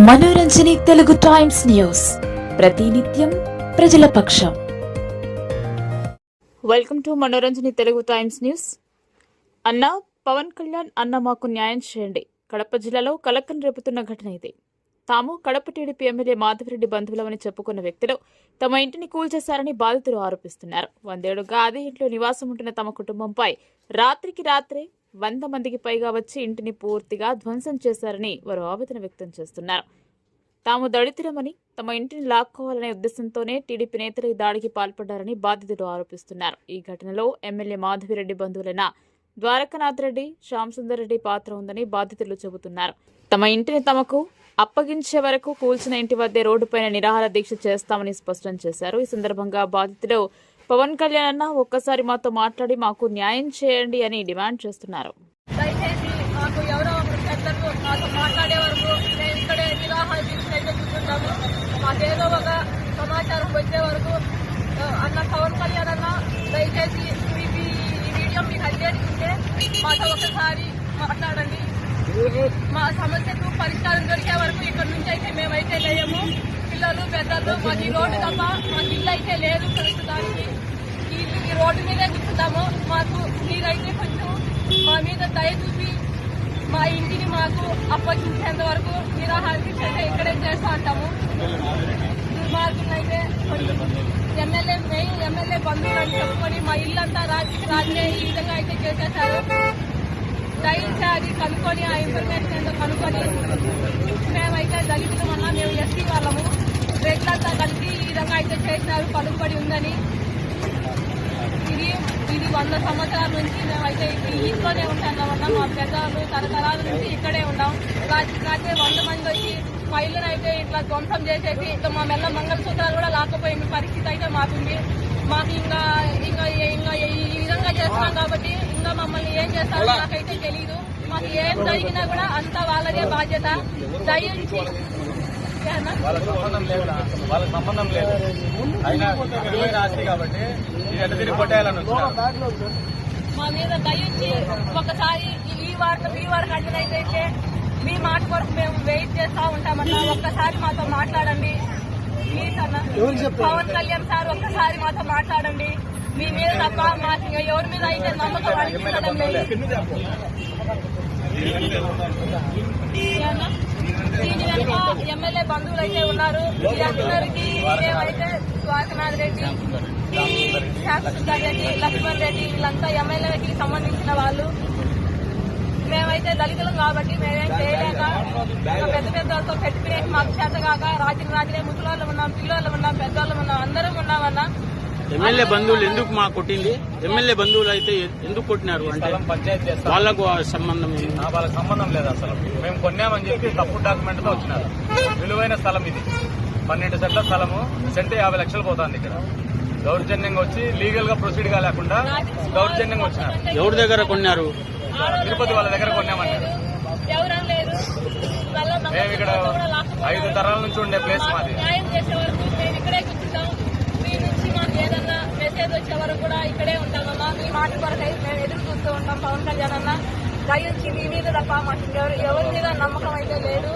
మనోరంజని Telugu times news ప్రతినిత్యం ప్రజల పక్షం. వెల్కమ్ టు మనోరంజని తెలుగు టైమ్స్ న్యూస్. అన్న పవన్ కళ్యాణ్ అన్న మాకు న్యాయం చేయండి. కడప జిల్లాలో కలకం రేపుతున్న ఘటన ఇది. తాము కడప టీడీపీ ఎమ్మెల్యే మాధవిరెడ్డి బంధువులమని చెప్పుకున్న వ్యక్తులు తమ ఇంటిని కూల్చేశారని బాధితులు ఆరోపిస్తున్నారు. 100 ఏళ్లుగా అదే ఇంట్లో నివాసం ఉంటున్న తమ కుటుంబంపై రాత్రికి రాత్రే 100 మందికి పైగా వచ్చి ఇంటిని పూర్తిగా ధ్వంసం చేశారని వారు ఆవేదన వ్యక్తం చేస్తున్నారు. తాము దళితులమని తమ ఇంటిని లాక్కోవాలనే ఉద్దేశంతోనే టీడీపీ నేతలు ఈ దాడికి పాల్పడ్డారని బాధితులు ఆరోపిస్తున్నారు. ఈ ఘటనలో ఎమ్మెల్యే మాధవిరెడ్డి బంధువులైన ద్వారకనాథ్ రెడ్డి, శ్యామ్ సుందర్ రెడ్డి పాత్ర ఉందని బాధితులు చెబుతున్నారు. తమ ఇంటిని తమకు అప్పగించే వరకు కూల్చిన ఇంటి వద్దే రోడ్డుపైన నిరాహార దీక్ష చేస్తామని స్పష్టం చేశారు. ఈ సందర్భంగా బాధితులు పవన్ కళ్యాణ్ అన్న ఒక్కసారి మాతో మాట్లాడి మాకు న్యాయం చేయండి అని డిమాండ్ చేస్తున్నారు. దయచేసి మాకు ఎవరో పెద్దలు మాతో మాట్లాడే వరకు మేము ఇక్కడే నిరాహార దీక్ష అయితే కూర్చుంటాము. మాకేదో ఒక సమాచారం వచ్చే వరకు అన్న పవన్ కళ్యాణ్ అన్న దయచేసి ఈ వీడియో మీకు అందేస్తుంటే మాతో ఒకసారి మాట్లాడండి. మా సమస్యకు పరిష్కారం దొరికే వరకు ఇక్కడ నుంచి అయితే మేమైతే లేయము. పిల్లలు పెద్దలు మాకు ఈ రోడ్డు తప్ప మాకు ఇల్లు అయితే లేదు. ప్రస్తుతానికి ఈ రోడ్డు మీదే కూర్చుంటాము. మాకు మీరైతే కొంచెం మా మీద దయ చూపి మా ఇంటిని మాకు అప్పగించేంత వరకు నిరాహార దీక్ష అయితే ఇక్కడే చేస్తూ ఉంటాము. దుర్మార్గులైతే ఎమ్మెల్యే బంధువులు అని చెప్పుకొని మా ఇల్లంతా రాత్రే ఈ విధంగా అయితే చేసేశారు. దయచేసి అది కనుక్కొని ఆ ఇన్ఫర్మేషన్ ఏంటో కనుక్కొని మేమైతే దళితులమన్నా మేము ఎస్టీ వాళ్ళము రేట్లంతా కలిసి ఈ విధంగా అయితే చేసినారు. పలుకుబడి ఉందని ఇది 100 సంవత్సరాల నుంచి మేమైతే ఈ ఇంట్లోనే ఉంటామన్నా. మా పెద్దలు తరతరాల నుంచి ఇక్కడే ఉన్నాం. రాత్రి 100 మంది వచ్చి మా ఇల్లుని అయితే ఇట్లా ధ్వంసం చేసేసి ఇంకా మా మెల్ల మంగళసూత్రాలు కూడా లాక్కపోయిన పరిస్థితి అయితే మాకుంది. మాకు ఇంకా ఇంకా ఇంకా ఈ విధంగా చేస్తున్నాం కాబట్టి ఇంకా మమ్మల్ని ఏం చేస్తారో నాకైతే తెలీదు. మాకు ఏం జరిగినా కూడా అంతా వాళ్ళదే బాధ్యత. దయించి వాళ్ళకి సంబంధం లేదు. అయినా ఆస్తి కాబట్టి మా మీద దయించి ఒకసారి ఈ వారికి అంటనైతే మీ మాట కొరకు మేము వెయిట్ చేస్తూ ఉంటామన్నా. ఒక్కసారి మాతో మాట్లాడండి ప్లీజ్ అన్న. పవన్ కళ్యాణ్ సార్ ఒక్కసారి మాతో మాట్లాడండి. మీ మీద తప్ప మాకు ఎవరి మీద అయితే నమ్మకం అనిపించడం లేదు. దీని వెనుక ఎమ్మెల్యే బంధువులు అయితే ఉన్నారు. వీరందరికీ మేమైతే ద్వారకనాథ్ రెడ్డి, శ్యామ్ సుందర్ రెడ్డి, లక్ష్మణ్ రెడ్డి వీళ్ళంతా ఎమ్మెల్యేకి సంబంధించిన వాళ్ళు. మేమైతే దళితులం కాబట్టి మేమేం చేయలేక పెద్ద పెద్దలతో పెట్టుకునే మాకు చేతగాక రాత్రి ముసలోళ్ళు ఉన్నాం, పిల్లోళ్ళు ఉన్నాం, పెద్దోళ్ళు ఉన్నాం, అందరం ఉన్నామన్నా. ఎమ్మెల్యే బంధువులు ఎందుకు మా కొట్టింది? ఎమ్మెల్యే బంధువులు అయితే ఎందుకు కొట్టినారు అంటే పంచాయతీ వాళ్ళకు సంబంధం వాళ్ళకి సంబంధం లేదు. అసలు మేము కొన్నామని చెప్పి తప్పుడు డాక్యుమెంట్ తో వచ్చినారు. విలువైన స్థలం ఇది 12 సెంట్ల స్థలము. సెంట్ 50 లక్షలు పోతుంది. ఇక్కడ దౌర్జన్యంగా వచ్చి లీగల్ గా ప్రొసీడ్ గా లేకుండా దౌర్జన్యంగా వచ్చినారు. ఎవరి దగ్గర కొన్నారు? తిరుపతి వాళ్ళ దగ్గర కొన్నామన్నారు. మేము ఇక్కడ 5 తరాల నుంచి ఉండే ప్లేస్ మాది. ఏదన్నా మెసేజ్ వచ్చే వరకు కూడా ఇక్కడే ఉంటామన్నా. మీ మాట కొరకు మేము ఎదురు చూస్తూ ఉంటాం. పవన్ కళ్యాణ్ అన్న దయించి మీ మీద తప్ప మాకు ఎవరి మీద నమ్మకం అయితే లేదు.